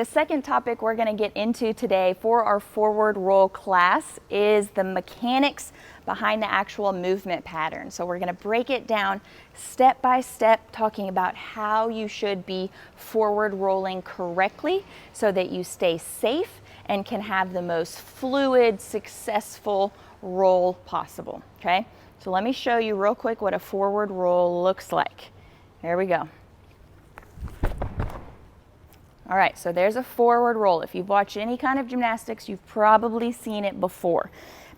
The second topic we're going to get into today for our forward roll class is the mechanics behind the actual movement pattern. So we're going to break it down step by step, talking about how you should be forward rolling correctly so that you stay safe and can have the most fluid, successful roll possible. Okay, so let me show you real quick what a forward roll looks like. There we go. All right, so there's a forward roll. If you've watched any kind of gymnastics, you've probably seen it before.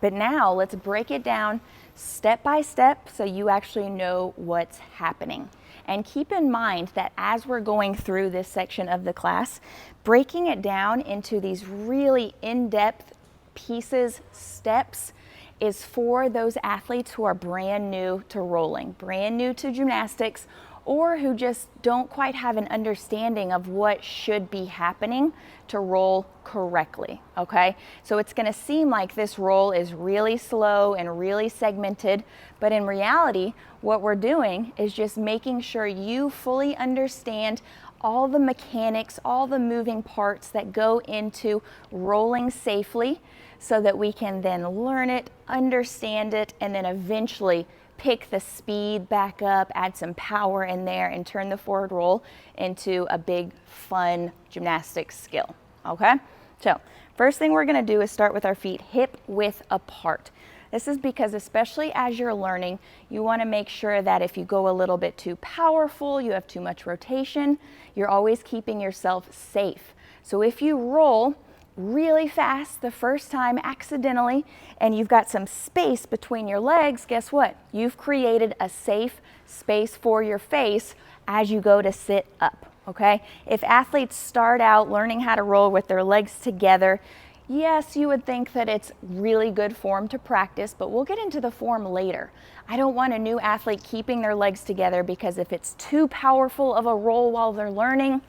But now let's break it down step by step so you actually know what's happening. And keep in mind that as we're going through this section of the class, breaking it down into these really in-depth pieces, steps, is for those athletes who are brand new to rolling, brand new to gymnastics, or who just don't quite have an understanding of what should be happening to roll correctly, okay? So it's gonna seem like this roll is really slow and really segmented, but in reality, what we're doing is just making sure you fully understand all the mechanics, all the moving parts that go into rolling safely so that we can then learn it, understand it, and then eventually pick the speed back up, add some power in there, and turn the forward roll into a big, fun gymnastics skill, okay? So first thing we're gonna do is start with our feet hip width apart. This is because especially as you're learning, you wanna make sure that if you go a little bit too powerful, you have too much rotation, you're always keeping yourself safe. So if you roll really fast the first time accidentally and you've got some space between your legs, guess what? You've created a safe space for your face as you go to sit up, okay? If athletes start out learning how to roll with their legs together, yes, you would think that it's really good form to practice, but we'll get into the form later. I don't want a new athlete keeping their legs together because if it's too powerful of a roll while they're learning,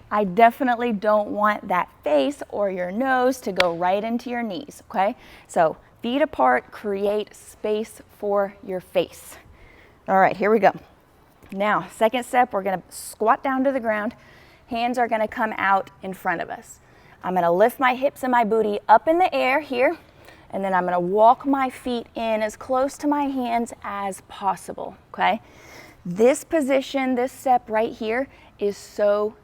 I definitely don't want that face or your nose to go right into your knees, okay? So feet apart, create space for your face. All right, here we go. Now, second step, we're gonna squat down to the ground. Hands are gonna come out in front of us. I'm gonna lift my hips and my booty up in the air here, and then I'm gonna walk my feet in as close to my hands as possible, okay? This position, this step right here is so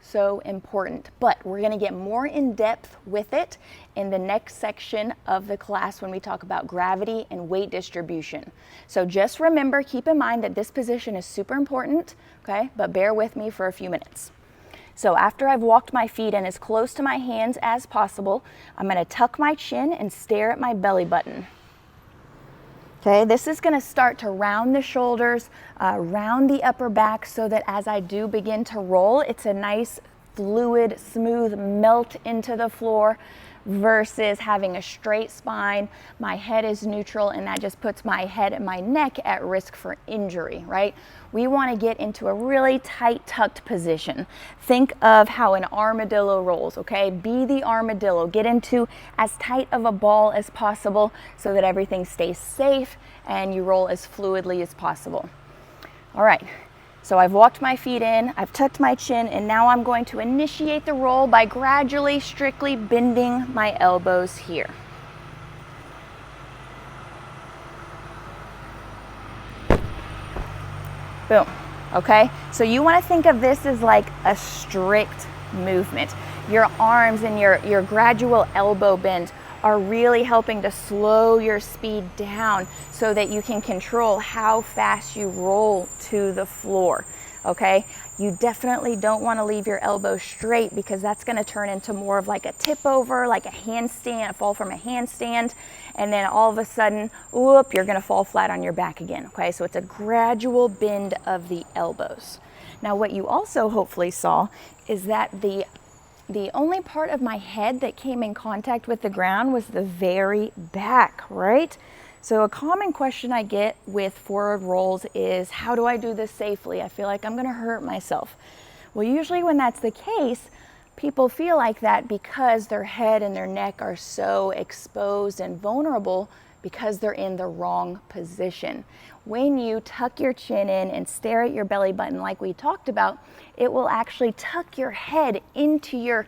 important, but we're gonna get more in depth with it in the next section of the class when we talk about gravity and weight distribution. So just remember, keep in mind that this position is super important, okay? But bear with me for a few minutes. So after I've walked my feet in as close to my hands as possible, I'm gonna tuck my chin and stare at my belly button. Okay, this is gonna start to round the shoulders, round the upper back so that as I do begin to roll, it's a nice, fluid, smooth melt into the floor versus having a straight spine. My head is neutral and that just puts my head and my neck at risk for injury, right? We wanna get into a really tight tucked position. Think of how an armadillo rolls, okay? Be the armadillo, get into as tight of a ball as possible so that everything stays safe and you roll as fluidly as possible. All right, so I've walked my feet in, I've tucked my chin, and now I'm going to initiate the roll by gradually, strictly bending my elbows here. Boom, okay? So you wanna think of this as like a strict movement. Your arms and your gradual elbow bend are really helping to slow your speed down so that you can control how fast you roll to the floor, okay? You definitely don't want to leave your elbow straight because that's going to turn into more of like a tip over, like a handstand, a fall from a handstand, and then all of a sudden, whoop, you're going to fall flat on your back again, okay? So it's a gradual bend of the elbows. Now what you also hopefully saw is that the only part of my head that came in contact with the ground was the very back, right? So a common question I get with forward rolls is, how do I do this safely? I feel like I'm gonna hurt myself. Well, usually when that's the case, people feel like that because their head and their neck are so exposed and vulnerable because they're in the wrong position. When you tuck your chin in and stare at your belly button like we talked about, it will actually tuck your head into your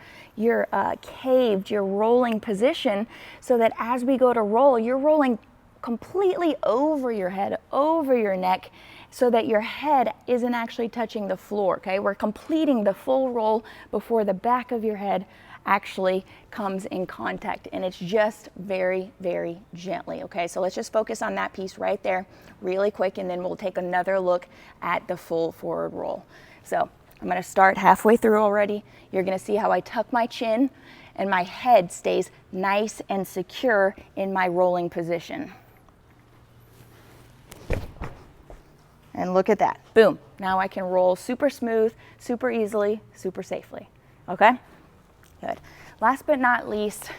caved, your rolling position, so that as we go to roll, you're rolling completely over your head, over your neck, so that your head isn't actually touching the floor, okay? We're completing the full roll before the back of your head actually comes in contact, and it's just very, very gently, okay? So let's just focus on that piece right there really quick, and then we'll take another look at the full forward roll. So I'm gonna start halfway through already. You're gonna see how I tuck my chin and my head stays nice and secure in my rolling position. And look at that, boom. Now I can roll super smooth, super easily, super safely, okay? Good. Last but not least,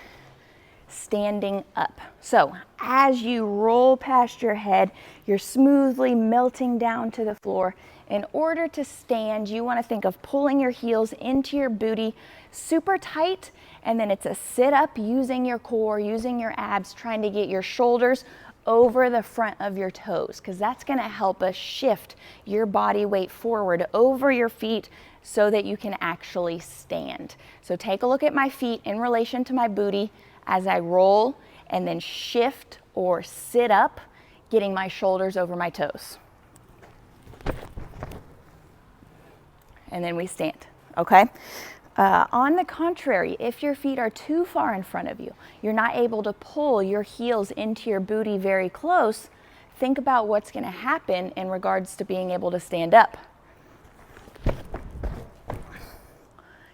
standing up. So as you roll past your head, you're smoothly melting down to the floor. In order to stand, you want to think of pulling your heels into your booty super tight, and then it's a sit up using your core, using your abs, trying to get your shoulders over the front of your toes, because that's going to help us shift your body weight forward over your feet so that you can actually stand. So take a look at my feet in relation to my booty as I roll, and then shift or sit up, getting my shoulders over my toes. And then we stand, okay? On the contrary, if your feet are too far in front of you, you're not able to pull your heels into your booty very close, think about what's going to happen in regards to being able to stand up.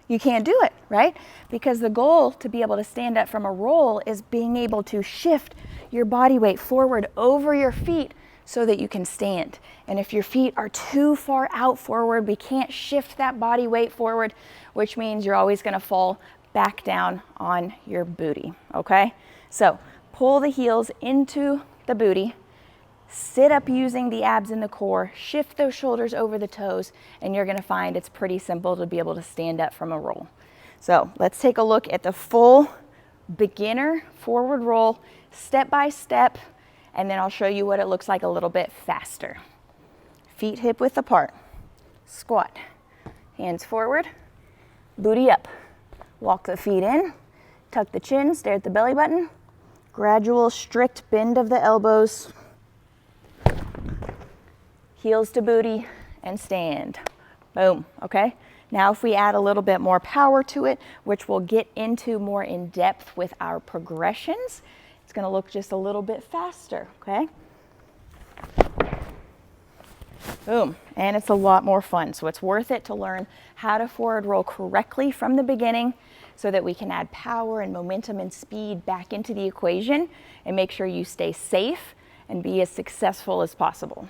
You can't do it, right? Because the goal to be able to stand up from a roll is being able to shift your body weight forward over your feet so that you can stand. And if your feet are too far out forward, we can't shift that body weight forward, which means you're always going to fall back down on your booty, okay? So pull the heels into the booty, sit up using the abs and the core, shift those shoulders over the toes, and you're going to find it's pretty simple to be able to stand up from a roll. So let's take a look at the full beginner forward roll, step by step, and then I'll show you what it looks like a little bit faster. Feet hip width apart, squat, hands forward, booty up. Walk the feet in, tuck the chin, stare at the belly button, gradual strict bend of the elbows, heels to booty, and stand. Boom, okay? Now if we add a little bit more power to it, which we'll get into more in depth with our progressions, it's gonna look just a little bit faster, okay? Boom, and it's a lot more fun. So it's worth it to learn how to forward roll correctly from the beginning so that we can add power and momentum and speed back into the equation and make sure you stay safe and be as successful as possible.